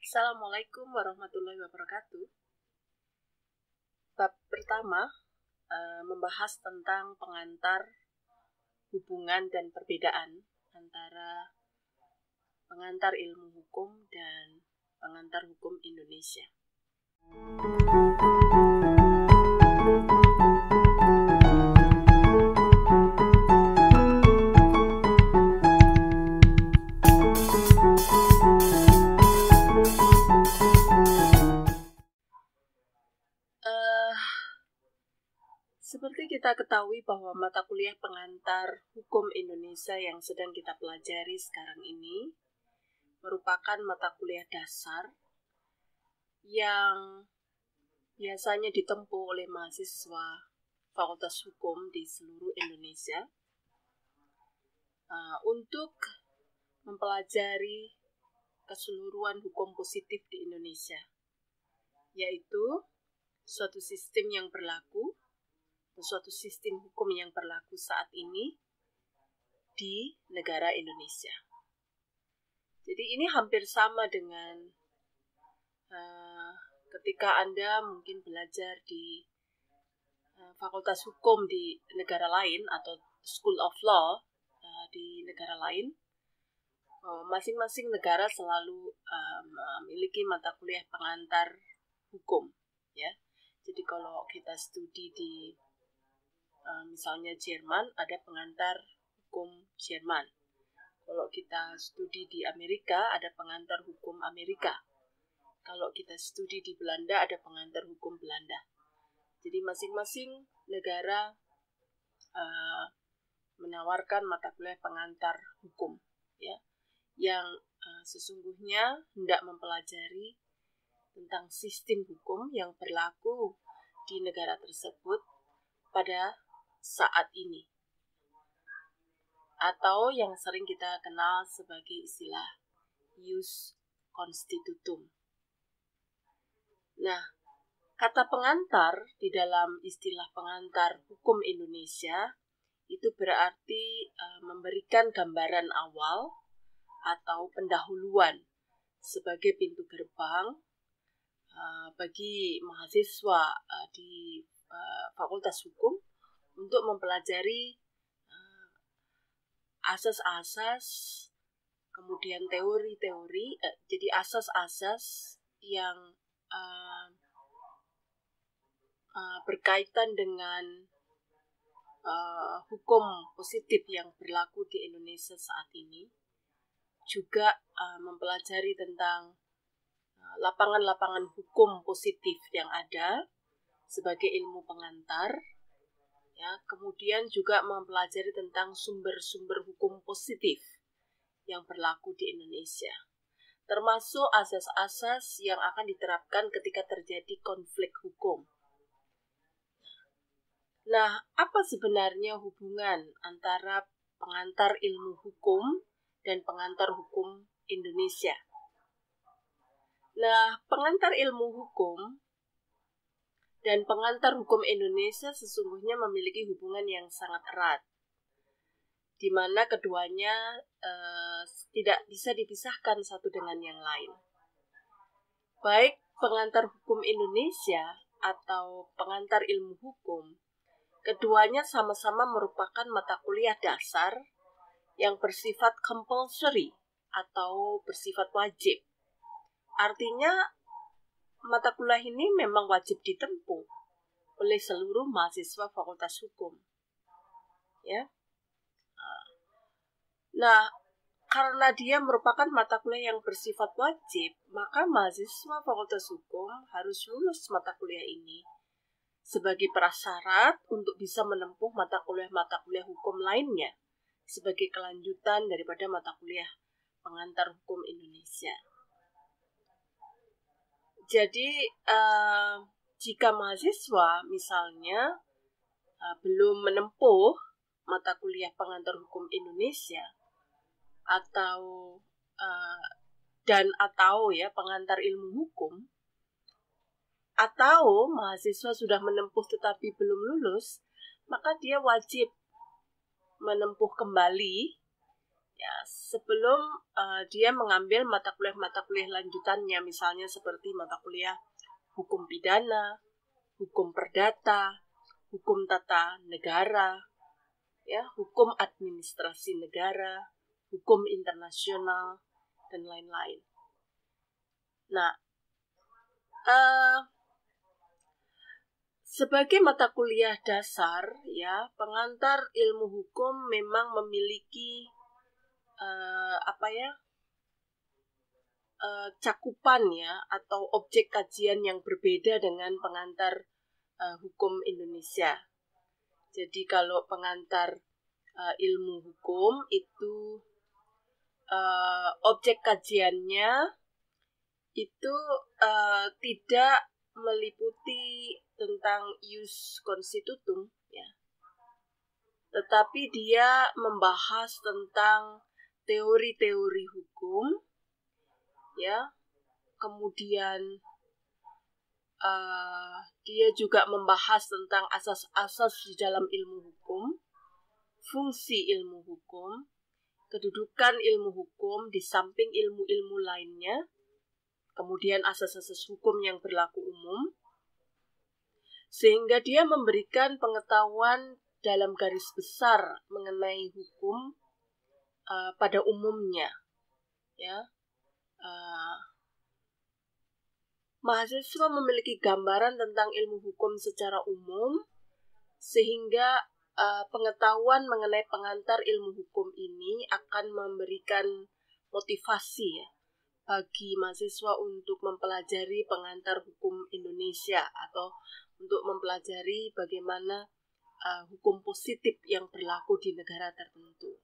Assalamualaikum warahmatullahi wabarakatuh. Bab pertama membahas tentang pengantar hubungan dan perbedaan antara pengantar ilmu hukum dan pengantar hukum Indonesia. Seperti kita ketahui bahwa mata kuliah pengantar hukum Indonesia yang sedang kita pelajari sekarang ini merupakan mata kuliah dasar yang biasanya ditempuh oleh mahasiswa Fakultas Hukum di seluruh Indonesia untuk mempelajari keseluruhan hukum positif di Indonesia, yaitu suatu sistem yang berlaku, suatu sistem hukum yang berlaku saat ini di negara Indonesia. Jadi ini hampir sama dengan ketika Anda mungkin belajar di Fakultas Hukum di negara lain atau School of Law di negara lain. Masing-masing negara selalu memiliki mata kuliah pengantar hukum, ya. Jadi kalau kita studi di misalnya Jerman, ada pengantar hukum Jerman. Kalau kita studi di Amerika, ada pengantar hukum Amerika. Kalau kita studi di Belanda, ada pengantar hukum Belanda. Jadi masing-masing negara menawarkan mata kuliah pengantar hukum, ya, yang sesungguhnya hendak mempelajari tentang sistem hukum yang berlaku di negara tersebut pada saat ini, atau yang sering kita kenal sebagai istilah ius constitutum. Nah, kata pengantar di dalam istilah pengantar hukum Indonesia itu berarti memberikan gambaran awal atau pendahuluan sebagai pintu gerbang bagi mahasiswa di Fakultas Hukum untuk mempelajari asas-asas, kemudian teori-teori, jadi asas-asas yang berkaitan dengan hukum positif yang berlaku di Indonesia saat ini, juga mempelajari tentang lapangan-lapangan hukum positif yang ada sebagai ilmu pengantar, ya, kemudian juga mempelajari tentang sumber-sumber hukum positif yang berlaku di Indonesia, termasuk asas-asas yang akan diterapkan ketika terjadi konflik hukum. Nah, apa sebenarnya hubungan antara pengantar ilmu hukum dan pengantar hukum Indonesia? Nah, pengantar ilmu hukum dan pengantar hukum Indonesia sesungguhnya memiliki hubungan yang sangat erat, di mana keduanya tidak bisa dipisahkan satu dengan yang lain. Baik pengantar hukum Indonesia atau pengantar ilmu hukum, keduanya sama-sama merupakan mata kuliah dasar yang bersifat compulsory atau bersifat wajib. Artinya mata kuliah ini memang wajib ditempuh oleh seluruh mahasiswa Fakultas Hukum, ya. Nah, karena dia merupakan mata kuliah yang bersifat wajib, maka mahasiswa Fakultas Hukum harus lulus mata kuliah ini sebagai prasyarat untuk bisa menempuh mata kuliah hukum lainnya sebagai kelanjutan daripada mata kuliah pengantar hukum Indonesia. Jadi, jika mahasiswa misalnya belum menempuh mata kuliah pengantar hukum Indonesia atau pengantar ilmu hukum, atau mahasiswa sudah menempuh tetapi belum lulus, maka dia wajib menempuh kembali Ya, sebelum dia mengambil mata kuliah lanjutannya, misalnya seperti mata kuliah hukum pidana, hukum perdata, hukum tata negara, ya, hukum administrasi negara, hukum internasional, dan lain-lain. Nah, sebagai mata kuliah dasar, ya, pengantar ilmu hukum memang memiliki cakupan, ya, atau objek kajian yang berbeda dengan pengantar hukum Indonesia. Jadi kalau pengantar ilmu hukum itu objek kajiannya itu tidak meliputi tentang ius constitutum, ya, tetapi dia membahas tentang teori-teori hukum, ya, kemudian dia juga membahas tentang asas-asas di dalam ilmu hukum, fungsi ilmu hukum, kedudukan ilmu hukum di samping ilmu-ilmu lainnya, kemudian asas-asas hukum yang berlaku umum, sehingga dia memberikan pengetahuan dalam garis besar mengenai hukum pada umumnya, ya. Mahasiswa memiliki gambaran tentang ilmu hukum secara umum, sehingga pengetahuan mengenai pengantar ilmu hukum ini akan memberikan motivasi, ya, bagi mahasiswa untuk mempelajari pengantar hukum Indonesia atau untuk mempelajari bagaimana hukum positif yang berlaku di negara tertentu.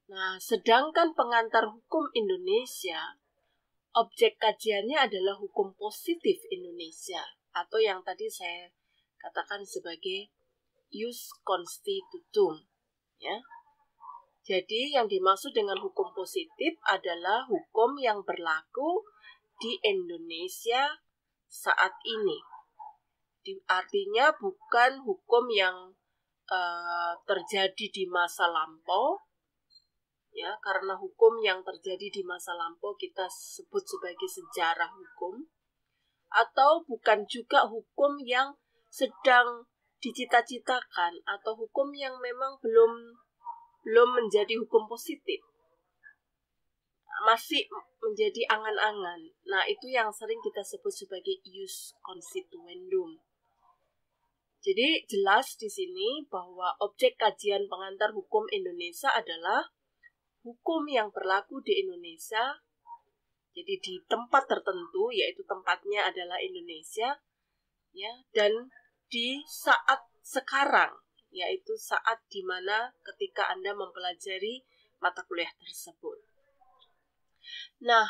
Nah, sedangkan pengantar hukum Indonesia, objek kajiannya adalah hukum positif Indonesia, atau yang tadi saya katakan sebagai ius constitutum, ya. Jadi yang dimaksud dengan hukum positif adalah hukum yang berlaku di Indonesia saat ini. Artinya bukan hukum yang terjadi di masa lampau, ya, karena hukum yang terjadi di masa lampau kita sebut sebagai sejarah hukum, atau bukan juga hukum yang sedang dicita-citakan atau hukum yang memang belum menjadi hukum positif, masih menjadi angan-angan. Nah, itu yang sering kita sebut sebagai ius constituendum. Jadi jelas di sini bahwa objek kajian pengantar hukum Indonesia adalah hukum yang berlaku di Indonesia, jadi di tempat tertentu, yaitu tempatnya adalah Indonesia, ya, dan di saat sekarang, yaitu saat dimana ketika Anda mempelajari mata kuliah tersebut. Nah,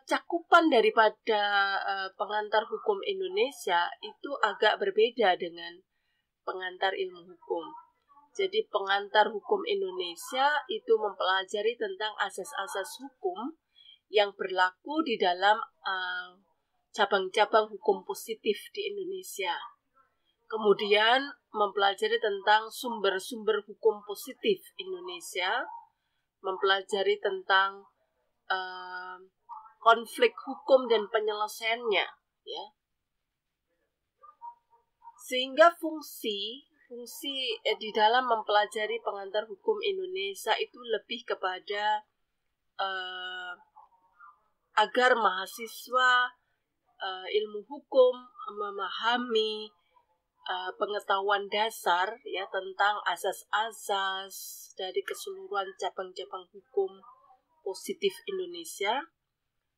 cakupan daripada pengantar hukum Indonesia itu agak berbeda dengan pengantar ilmu hukum. Jadi pengantar hukum Indonesia itu mempelajari tentang asas-asas hukum yang berlaku di dalam cabang-cabang hukum positif di Indonesia. Kemudian mempelajari tentang sumber-sumber hukum positif Indonesia, mempelajari tentang konflik hukum dan penyelesaiannya, ya. Sehingga fungsi di dalam mempelajari pengantar hukum Indonesia itu lebih kepada agar mahasiswa ilmu hukum memahami pengetahuan dasar, ya, tentang asas-asas dari keseluruhan cabang-cabang hukum positif Indonesia,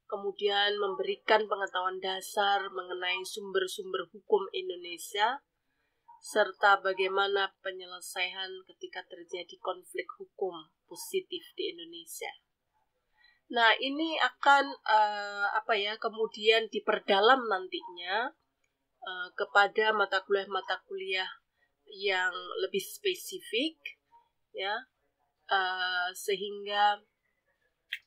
kemudian memberikan pengetahuan dasar mengenai sumber-sumber hukum Indonesia, serta bagaimana penyelesaian ketika terjadi konflik hukum positif di Indonesia. Nah, ini akan kemudian diperdalam nantinya kepada mata kuliah yang lebih spesifik, ya, sehingga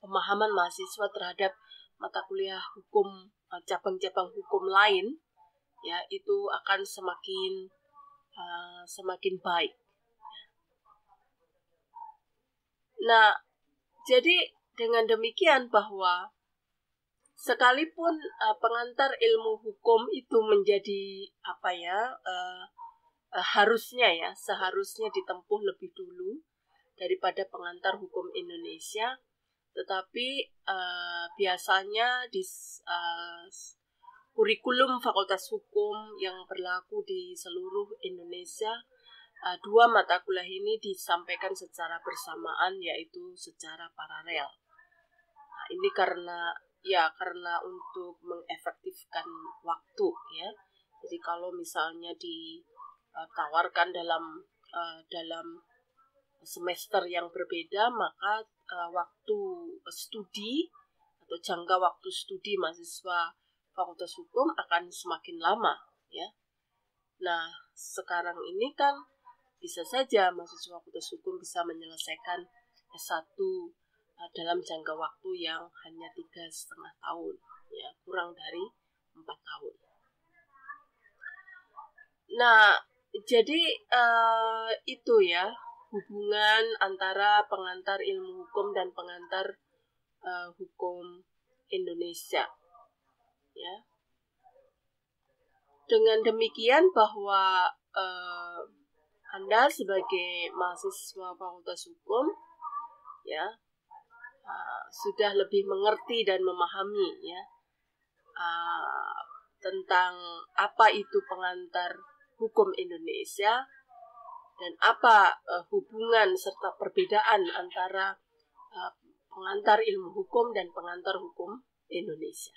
pemahaman mahasiswa terhadap mata kuliah hukum, cabang-cabang hukum lain, ya, itu akan semakin baik. Nah, jadi dengan demikian bahwa sekalipun pengantar ilmu hukum itu menjadi seharusnya ditempuh lebih dulu daripada pengantar hukum Indonesia, tetapi biasanya di kurikulum Fakultas Hukum yang berlaku di seluruh Indonesia, dua mata kuliah ini disampaikan secara bersamaan, yaitu secara paralel. Nah, ini karena untuk mengefektifkan waktu, ya. Jadi kalau misalnya ditawarkan dalam semester yang berbeda, maka waktu studi atau jangka waktu studi mahasiswa Fakultas Hukum akan semakin lama, ya. Nah, sekarang ini kan bisa saja mahasiswa Fakultas Hukum bisa menyelesaikan S1 dalam jangka waktu yang hanya 3,5 tahun, ya, kurang dari 4 tahun. Nah, jadi itu ya, hubungan antara pengantar ilmu hukum dan pengantar hukum Indonesia, ya. Dengan demikian bahwa Anda sebagai mahasiswa Fakultas Hukum, ya, sudah lebih mengerti dan memahami, ya, tentang apa itu pengantar hukum Indonesia dan apa hubungan serta perbedaan antara pengantar ilmu hukum dan pengantar hukum Indonesia.